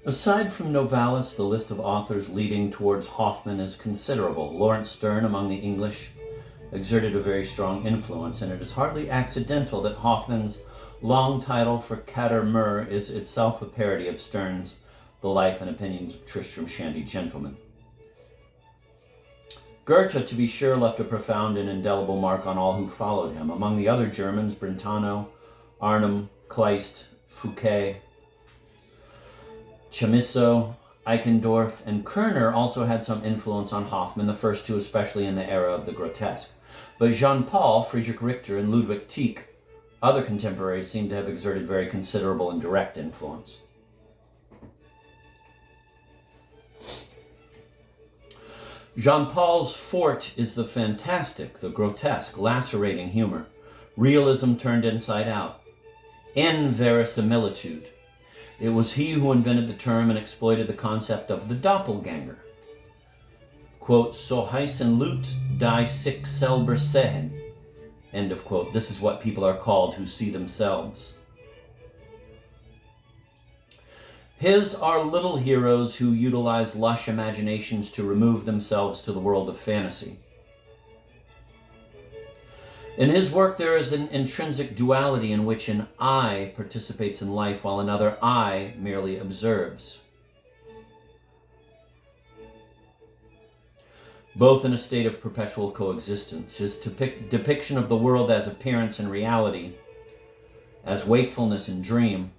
Aside from Novalis, the list of authors leading towards Hoffmann is considerable. Lawrence Sterne, among the English, exerted a very strong influence, and it is hardly accidental that Hoffmann's long title for Kader Mur is itself a parody of Sterne's The Life and Opinions of Tristram Shandy Gentleman. Goethe, to be sure, left a profound and indelible mark on all who followed him. Among the other Germans, Brentano, Arnhem, Kleist, Fouquet, Chamisso, Eichendorff, and Kerner also had some influence on Hoffmann, the first two especially in the era of the grotesque. But Jean-Paul, Friedrich Richter, and Ludwig Tieck, other contemporaries, seem to have exerted very considerable and direct influence. Jean-Paul's forte is the fantastic, the grotesque, lacerating humor, realism turned inside out, inverisimilitude. It was he who invented the term and exploited the concept of the doppelganger. Quote, so heißen Leute, die sich selber sehen. End of quote. This is what people are called who see themselves. His are little heroes who utilize lush imaginations to remove themselves to the world of fantasy. In his work, there is an intrinsic duality in which an I participates in life while another I merely observes. Both in a state of perpetual coexistence. His depiction of the world as appearance and reality, as wakefulness and dream,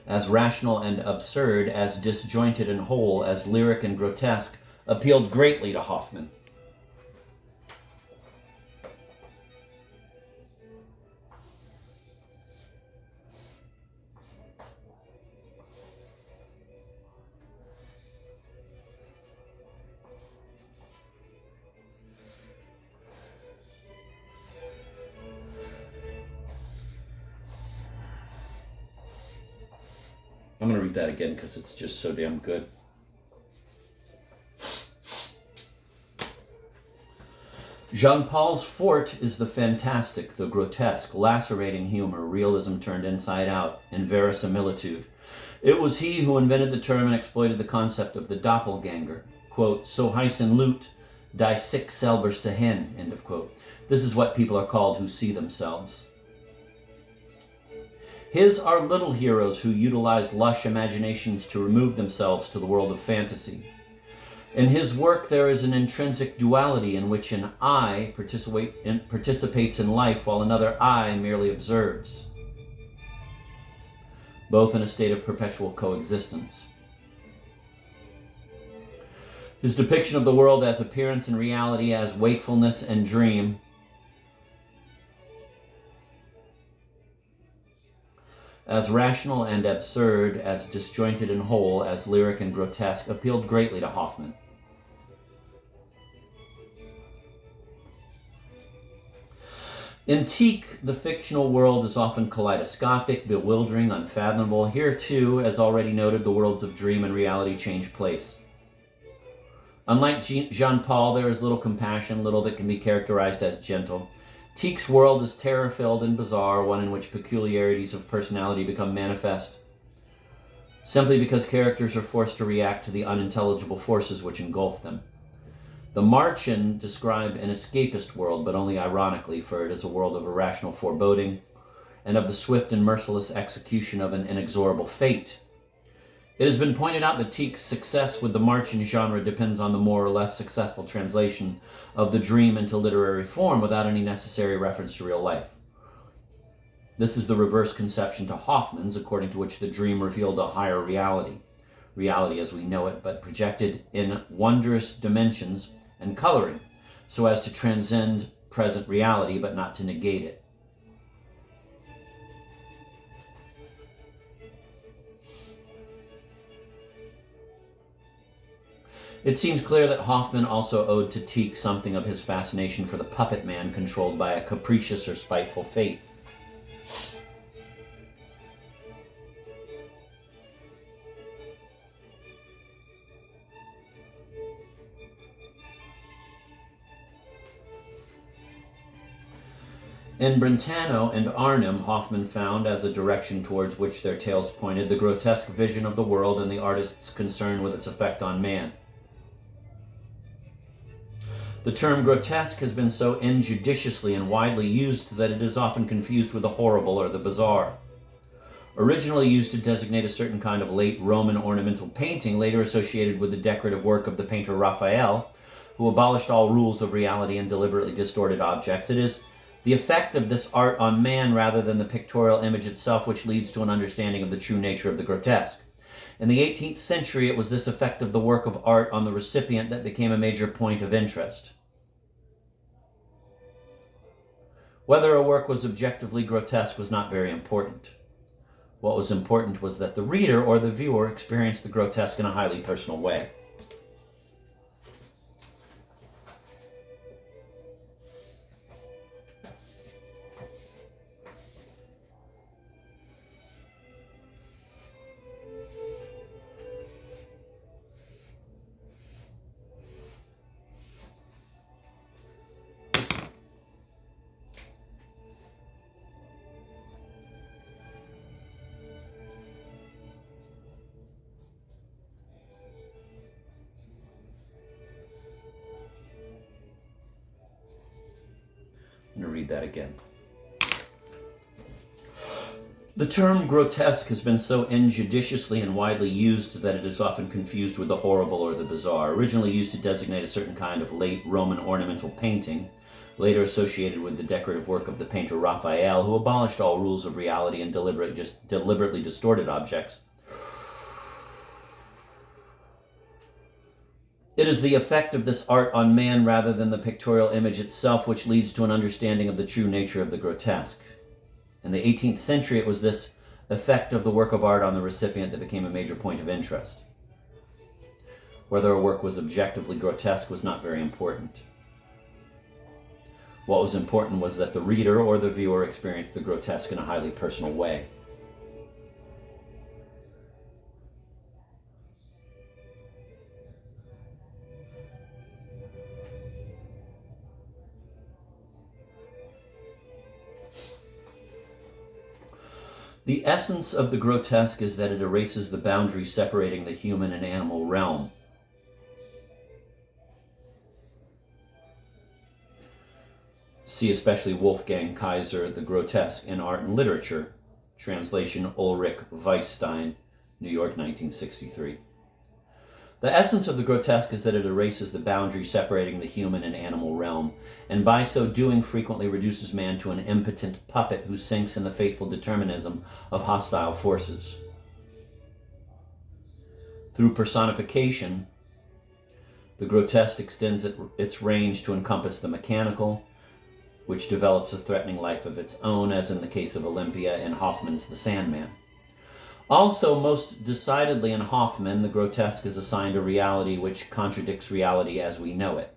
as rational and absurd, as disjointed and whole, as lyric and grotesque, appealed greatly to Hoffmann. I'm going to read that again because it's just so damn good. Jean-Paul's forte is the fantastic, the grotesque, lacerating humor, realism turned inside out, and verisimilitude. It was he who invented the term and exploited the concept of the doppelganger. Quote, so heißen Leute, die sich selber sehen, end of quote. This is what people are called who see themselves. His are little heroes who utilize lush imaginations to remove themselves to the world of fantasy. In his work, there is an intrinsic duality in which an I participates in life while another I merely observes, both in a state of perpetual coexistence. His depiction of the world as appearance and reality, as wakefulness and dream, as rational and absurd, as disjointed and whole, as lyric and grotesque, appealed greatly to Hoffmann. In Tieck, the fictional world is often kaleidoscopic, bewildering, unfathomable. Here, too, as already noted, the worlds of dream and reality change place. Unlike Jean-Paul, there is little compassion, little that can be characterized as gentle. Tieck's world is terror-filled and bizarre, one in which peculiarities of personality become manifest, simply because characters are forced to react to the unintelligible forces which engulf them. The Martian describe an escapist world, but only ironically, for it is a world of irrational foreboding and of the swift and merciless execution of an inexorable fate. It has been pointed out that Tieck's success with the Martian genre depends on the more or less successful translation of the dream into literary form without any necessary reference to real life. This is the reverse conception to Hoffmann's, according to which the dream revealed a higher reality, reality as we know it, but projected in wondrous dimensions and coloring, so as to transcend present reality, but not to negate it. It seems clear that Hoffmann also owed to Tieck something of his fascination for the puppet man controlled by a capricious or spiteful fate. In Brentano and Arnhem, Hoffmann found, as a direction towards which their tales pointed, the grotesque vision of the world and the artist's concern with its effect on man. The term grotesque has been so injudiciously and widely used that it is often confused with the horrible or the bizarre. Originally used to designate a certain kind of late Roman ornamental painting, later associated with the decorative work of the painter Raphael, who abolished all rules of reality and deliberately distorted objects, it is the effect of this art on man rather than the pictorial image itself which leads to an understanding of the true nature of the grotesque. In the 18th century, it was this effect of the work of art on the recipient that became a major point of interest. Whether a work was objectively grotesque was not very important. What was important was that the reader or the viewer experienced the grotesque in a highly personal way. I'm going to read that again. The term grotesque has been so injudiciously and widely used that it is often confused with the horrible or the bizarre. Originally used to designate a certain kind of late Roman ornamental painting, later associated with the decorative work of the painter Raphael, who abolished all rules of reality and deliberately distorted objects. It is the effect of this art on man rather than the pictorial image itself which leads to an understanding of the true nature of the grotesque. In the 18th century, it was this effect of the work of art on the recipient that became a major point of interest. Whether a work was objectively grotesque was not very important. What was important was that the reader or the viewer experienced the grotesque in a highly personal way. The essence of the grotesque is that it erases the boundary separating the human and animal realm. See especially Wolfgang Kaiser, The Grotesque in Art and Literature, translation Ulrich Weisstein, New York, 1963. The essence of the grotesque is that it erases the boundary separating the human and animal realm, and by so doing frequently reduces man to an impotent puppet who sinks in the fateful determinism of hostile forces. Through personification, the grotesque extends its range to encompass the mechanical, which develops a threatening life of its own, as in the case of Olympia in Hoffmann's The Sandman. Also, most decidedly in Hoffmann, the grotesque is assigned a reality which contradicts reality as we know it.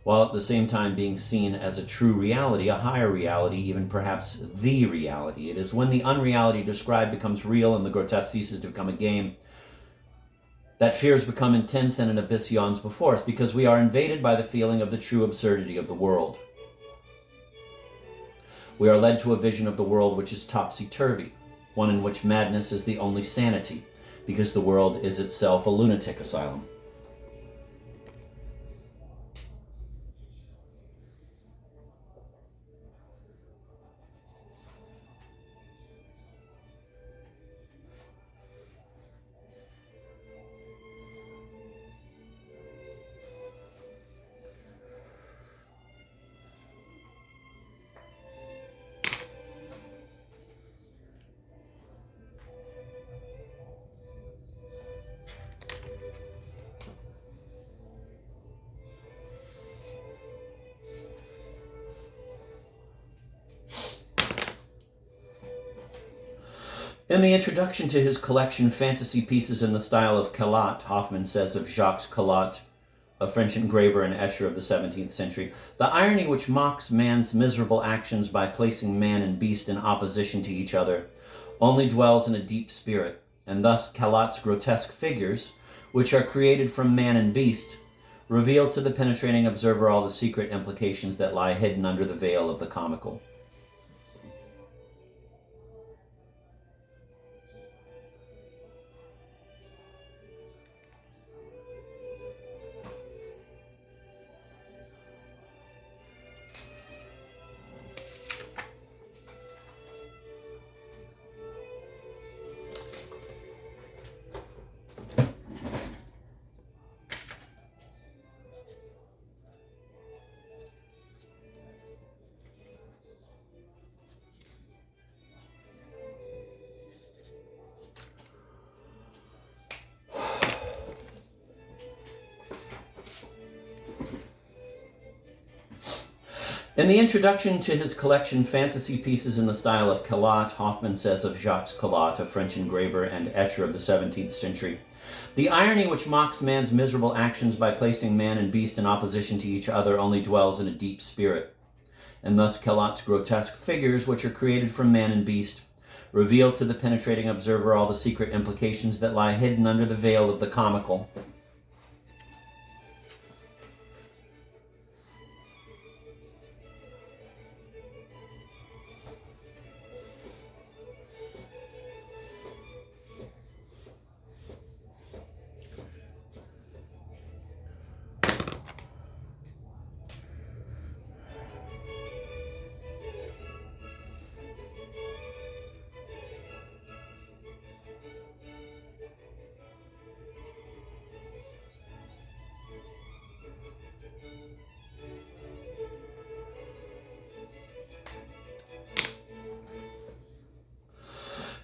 While at the same time being seen as a true reality, a higher reality, even perhaps the reality. It is when the unreality described becomes real and the grotesque ceases to become a game that fears become intense and an abyss yawns before us, because we are invaded by the feeling of the true absurdity of the world. We are led to a vision of the world which is topsy-turvy, one in which madness is the only sanity, because the world is itself a lunatic asylum. In the introduction to his collection, Fantasy Pieces in the Style of Caillot, Hoffmann says of Jacques Caillot, a French engraver and etcher of the 17th century, "The irony which mocks man's miserable actions by placing man and beast in opposition to each other only dwells in a deep spirit, and thus Caillot's grotesque figures, which are created from man and beast, reveal to the penetrating observer all the secret implications that lie hidden under the veil of the comical. In the introduction to his collection Fantasy Pieces in the Style of Caillot, Hoffmann says of Jacques Caillot, a French engraver and etcher of the 17th century, "The irony which mocks man's miserable actions by placing man and beast in opposition to each other only dwells in a deep spirit. And thus Caillot's grotesque figures, which are created from man and beast, reveal to the penetrating observer all the secret implications that lie hidden under the veil of the comical."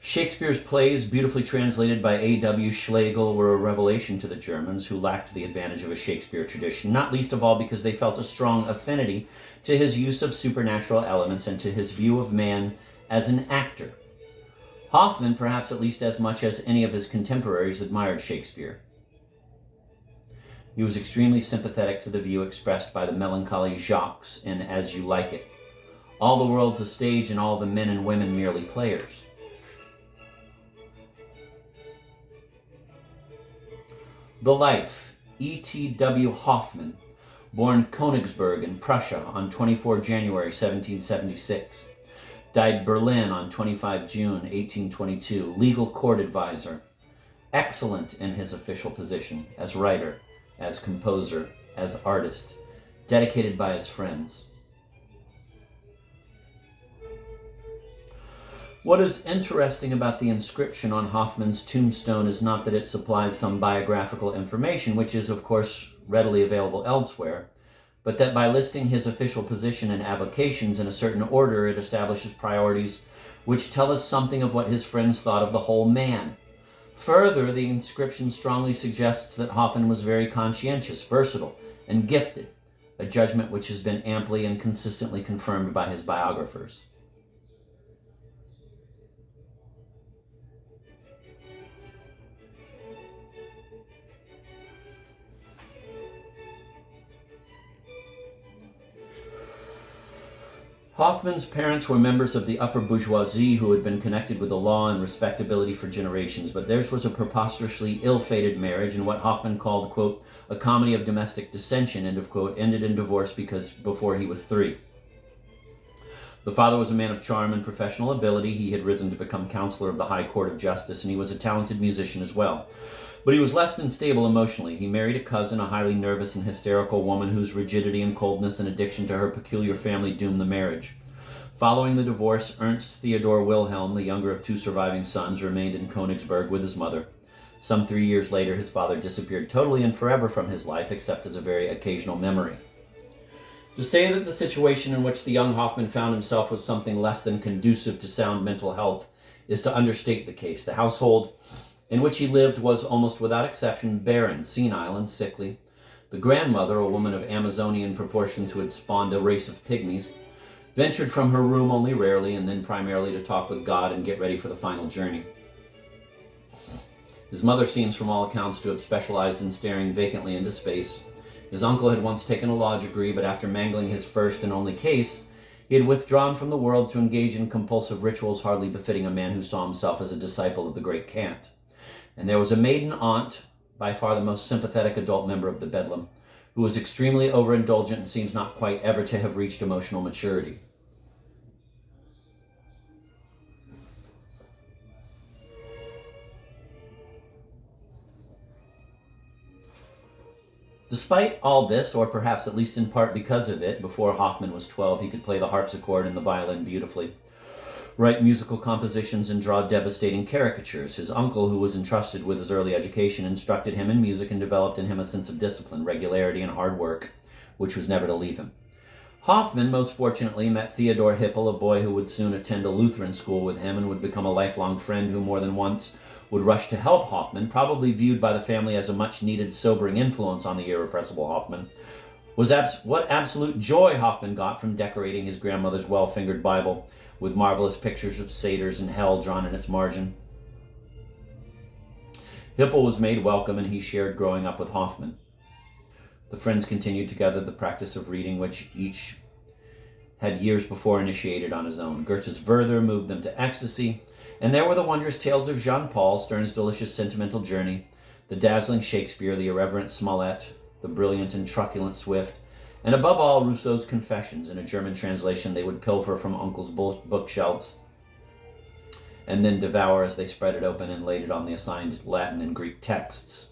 Shakespeare's plays, beautifully translated by A.W. Schlegel, were a revelation to the Germans, who lacked the advantage of a Shakespeare tradition, not least of all because they felt a strong affinity to his use of supernatural elements and to his view of man as an actor. Hoffmann, perhaps at least as much as any of his contemporaries, admired Shakespeare. He was extremely sympathetic to the view expressed by the melancholy Jacques in As You Like It. All the world's a stage and all the men and women merely players. The Life, E.T.W. Hoffmann, born Königsberg in Prussia on 24 January 1776, died Berlin on 25 June 1822, legal court advisor, excellent in his official position as writer, as composer, as artist, dedicated by his friends. What is interesting about the inscription on Hoffmann's tombstone is not that it supplies some biographical information, which is, of course, readily available elsewhere, but that by listing his official position and avocations in a certain order, it establishes priorities which tell us something of what his friends thought of the whole man. Further, the inscription strongly suggests that Hoffmann was very conscientious, versatile, and gifted, a judgment which has been amply and consistently confirmed by his biographers. Hoffmann's parents were members of the upper bourgeoisie who had been connected with the law and respectability for generations, but theirs was a preposterously ill-fated marriage in what Hoffmann called, quote, a comedy of domestic dissension, end of quote, ended in divorce before he was 3. The father was a man of charm and professional ability. He had risen to become counselor of the High Court of Justice, and he was a talented musician as well. But he was less than stable emotionally. He married a cousin, a highly nervous and hysterical woman whose rigidity and coldness and addiction to her peculiar family doomed the marriage. Following the divorce, Ernst Theodor Wilhelm, the younger of 2 surviving sons, remained in Königsberg with his mother. Some 3 years later, his father disappeared totally and forever from his life, except as a very occasional memory. To say that the situation in which the young Hoffmann found himself was something less than conducive to sound mental health is to understate the case. The household in which he lived was almost without exception barren, senile, and sickly. The grandmother, a woman of Amazonian proportions who had spawned a race of pygmies, ventured from her room only rarely, and then primarily to talk with God and get ready for the final journey. His mother seems from all accounts to have specialized in staring vacantly into space. His uncle had once taken a law degree, but after mangling his first and only case, he had withdrawn from the world to engage in compulsive rituals hardly befitting a man who saw himself as a disciple of the great Kant. And there was a maiden aunt, by far the most sympathetic adult member of the Bedlam, who was extremely overindulgent and seems not quite ever to have reached emotional maturity. Despite all this, or perhaps at least in part because of it, before Hoffmann was 12, he could play the harpsichord and the violin beautifully, write musical compositions, and draw devastating caricatures. His uncle, who was entrusted with his early education, instructed him in music and developed in him a sense of discipline, regularity, and hard work, which was never to leave him. Hoffmann, most fortunately, met Theodor Hippel, a boy who would soon attend a Lutheran school with him and would become a lifelong friend who more than once would rush to help Hoffmann, probably viewed by the family as a much-needed sobering influence on the irrepressible Hoffmann. What absolute joy Hoffmann got from decorating his grandmother's well-fingered Bible with marvelous pictures of satyrs and hell drawn in its margin. Hippel was made welcome, and he shared growing up with Hoffmann. The friends continued together the practice of reading, which each had years before initiated on his own. Goethe's Werther moved them to ecstasy, and there were the wondrous tales of Jean-Paul, Sterne's delicious sentimental journey, the dazzling Shakespeare, the irreverent Smollett, the brilliant and truculent Swift, and above all, Rousseau's Confessions. In a German translation they would pilfer from Uncle's bookshelves and then devour as they spread it open and laid it on the assigned Latin and Greek texts.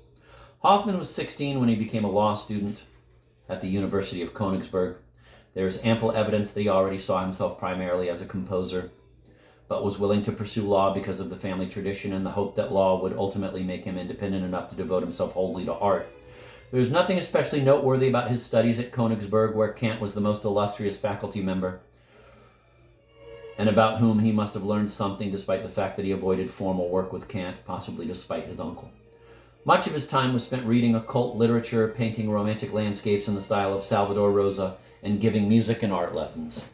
Hoffmann was 16 when he became a law student at the University of Königsberg. There is ample evidence that he already saw himself primarily as a composer, but was willing to pursue law because of the family tradition and the hope that law would ultimately make him independent enough to devote himself wholly to art. There's nothing especially noteworthy about his studies at Königsberg, where Kant was the most illustrious faculty member, and about whom he must have learned something despite the fact that he avoided formal work with Kant, possibly despite his uncle. Much of his time was spent reading occult literature, painting romantic landscapes in the style of Salvador Rosa, and giving music and art lessons.